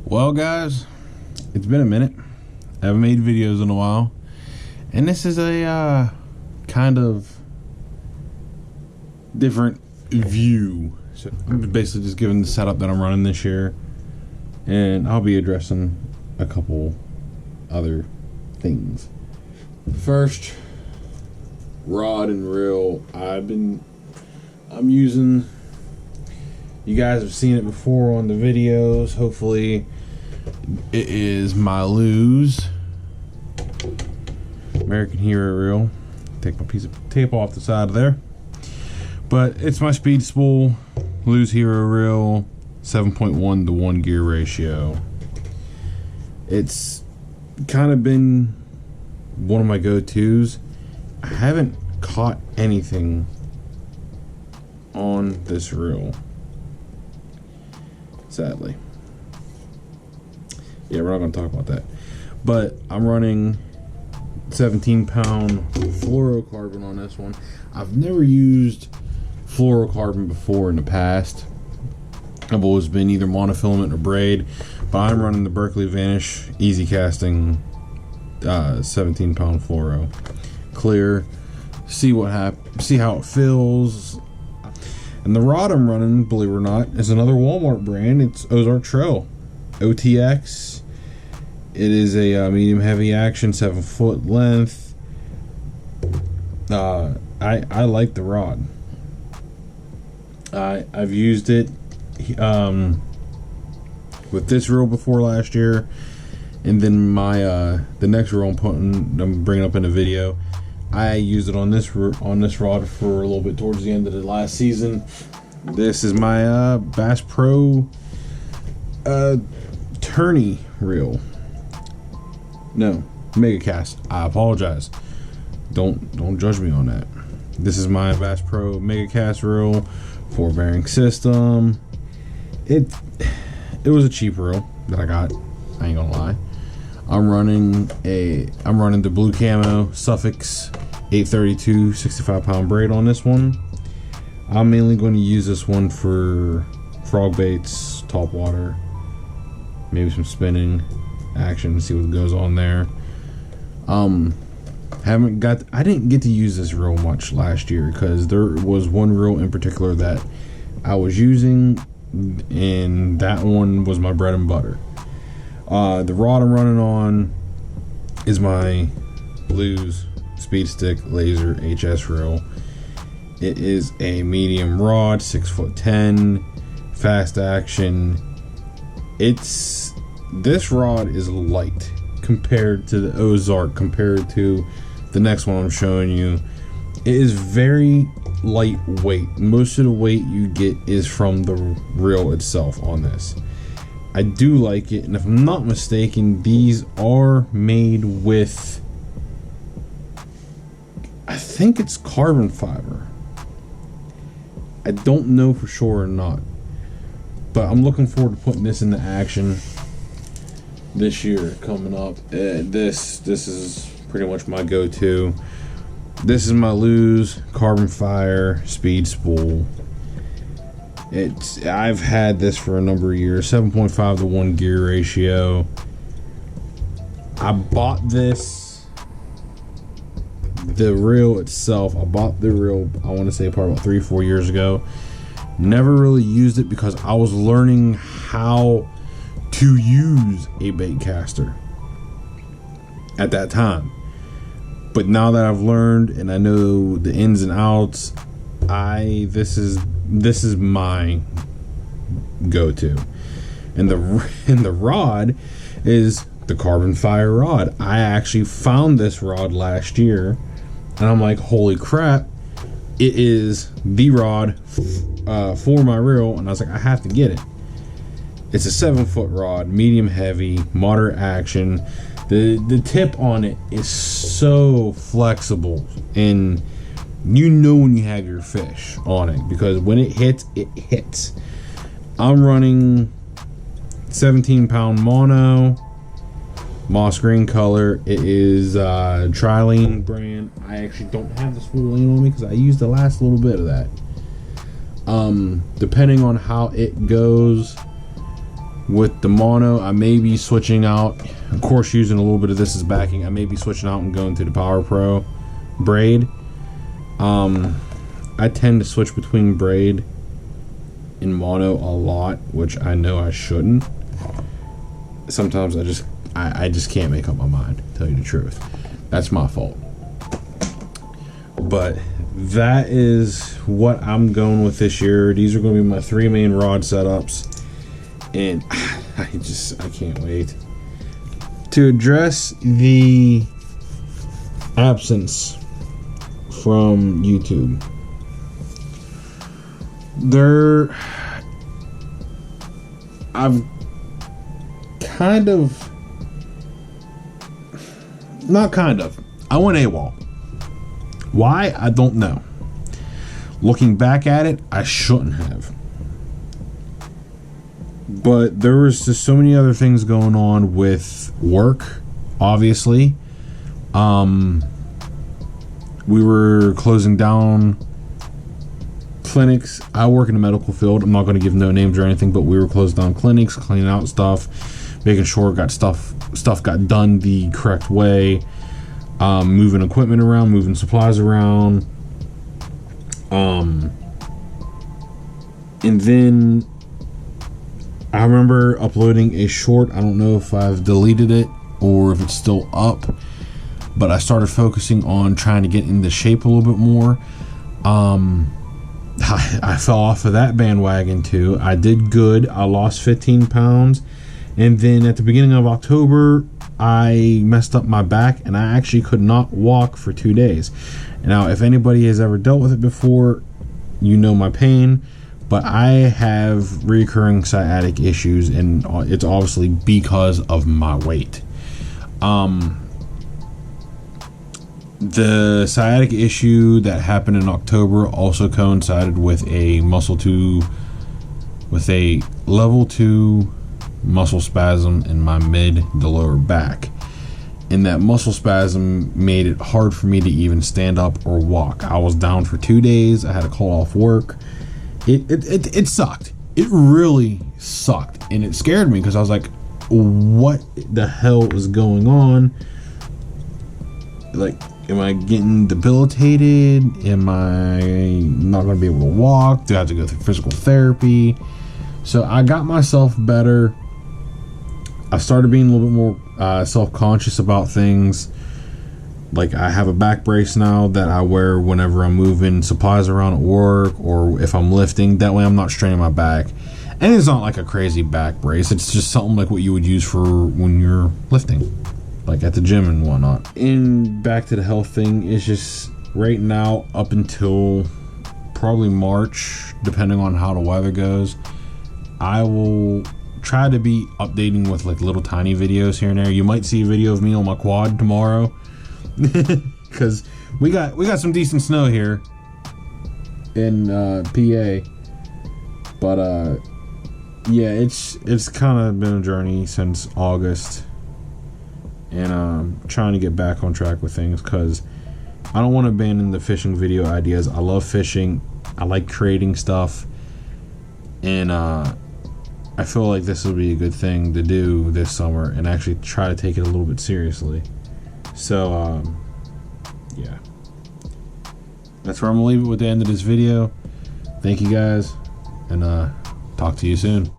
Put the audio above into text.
Well, guys, it's been a minute. I haven't made videos in a while, and this is a kind of different view. So I'm basically just giving the setup that I'm running this year, and I'll be addressing a couple other things. First, rod and reel. I'm using. You guys have seen it before on the videos. Hopefully, it is my Lew's American Hero reel. Take my piece of tape off the side of there. But it's my Speed Spool Lew's Hero reel, 7.1 to 1 gear ratio. It's kind of been one of my go-tos. I haven't caught anything on this reel, sadly. Yeah, we're not going to talk about that. But I'm running 17-pound fluorocarbon on this one. I've never used fluorocarbon before in the past. I've always been either monofilament or braid, but I'm running the Berkley Vanish Easy Casting 17-pound fluoro. Clear. See how it feels. And the rod I'm running, believe it or not, is another Walmart brand. It's Ozark Trail OTX. It is a medium heavy action, 7-foot length. I like the rod. I've used it with this reel before last year, and then my the next reel I'm bringing up in a video. I used it on this rod for a little bit towards the end of the last season. This is my Bass Pro tourney reel. No, Mega Cast. I apologize. Don't judge me on that. This is my Bass Pro Mega Cast reel, 4-bearing system. It was a cheap reel that I got. I ain't gonna lie. I'm running the blue camo Sufix 832 65-pound braid on this one. I'm mainly going to use this one for frog baits, top water, maybe some spinning action, see what goes on there. I didn't get to use this reel much last year because there was one reel in particular that I was using, and that one was my bread and butter. The rod I'm running on is my Lew's Speed Stick Laser HS reel. It is a medium rod, 6'10", fast action. This rod is light compared to the Ozark, compared to the next one I'm showing you. It is very lightweight. Most of the weight you get is from the reel itself on this. I do like it, and if I'm not mistaken, these are made with, I think it's carbon fiber. I don't know for sure or not, but I'm looking forward to putting this into action this year coming up. This is pretty much my go-to. This is my Lew's Carbon Fire Speed Spool. I've had this for a number of years, 7.5 to 1 gear ratio. I bought the reel itself. I bought the reel, I want to say probably about 3 or 4 years ago. Never really used it because I was learning how to use a bait caster at that time. But now that I've learned and I know the ins and outs, this is my go-to. And the rod is the Carbon Fire rod. I actually found this rod last year, and I'm like, holy crap, it is the rod for my reel. And I was like, I have to get it. It's a 7-foot rod, medium heavy, moderate action. The tip on it is so flexible, and you know when you have your fish on it, because when it hits, it hits. I'm running 17-pound mono, moss green color. It is Trilene brand. I actually don't have the spooling on me because I used the last little bit of that. Depending on how it goes, With the mono, I may be switching out, of course using a little bit of this as backing, I may be switching out and going to the Power Pro braid. I tend to switch between braid and mono a lot, which I know I shouldn't. Sometimes I just can't make up my mind, to tell you the truth. That's my fault. But that is what I'm going with this year. These are going to be my 3 main rod setups. And I can't wait to address the absence from YouTube. I've I went AWOL. Why? I don't know. Looking back at it, I shouldn't have. But there was just so many other things going on with work, obviously. We were closing down clinics. I work in the medical field. I'm not going to give no names or anything, but we were closing down clinics, cleaning out stuff, making sure stuff got done the correct way, moving equipment around, moving supplies around. And then I remember uploading a short. I don't know if I've deleted it or if it's still up, but I started focusing on trying to get into shape a little bit more. I fell off of that bandwagon too. I did good. I lost 15 pounds. And then at the beginning of October, I messed up my back and I actually could not walk for 2 days. Now, if anybody has ever dealt with it before, you know my pain. But I have recurring sciatic issues, and it's obviously because of my weight. The sciatic issue that happened in October also coincided with a level 2 muscle spasm in my mid to lower back. And that muscle spasm made it hard for me to even stand up or walk. I was down for 2 days. I had to call off work. It sucked. It really sucked. And it scared me because I was like, what the hell is going on? Like, am I getting debilitated? Am I not going to be able to walk? Do I have to go through physical therapy? So I got myself better. I started being a little bit more self-conscious about things. Like, I have a back brace now that I wear whenever I'm moving supplies around at work or if I'm lifting. That way I'm not straining my back. And it's not like a crazy back brace. It's just something like what you would use for when you're lifting, like at the gym and whatnot. And back to the health thing, it's just right now up until probably March, depending on how the weather goes, I will try to be updating with like little tiny videos here and there. You might see a video of me on my quad tomorrow. Because we got some decent snow here in PA, but yeah, it's kind of been a journey since August, and trying to get back on track with things because I don't want to abandon the fishing video ideas. I love fishing. I like creating stuff, and I feel like this will be a good thing to do this summer and actually try to take it a little bit seriously. So, yeah. That's where I'm going to leave it with the end of this video. Thank you guys, and talk to you soon.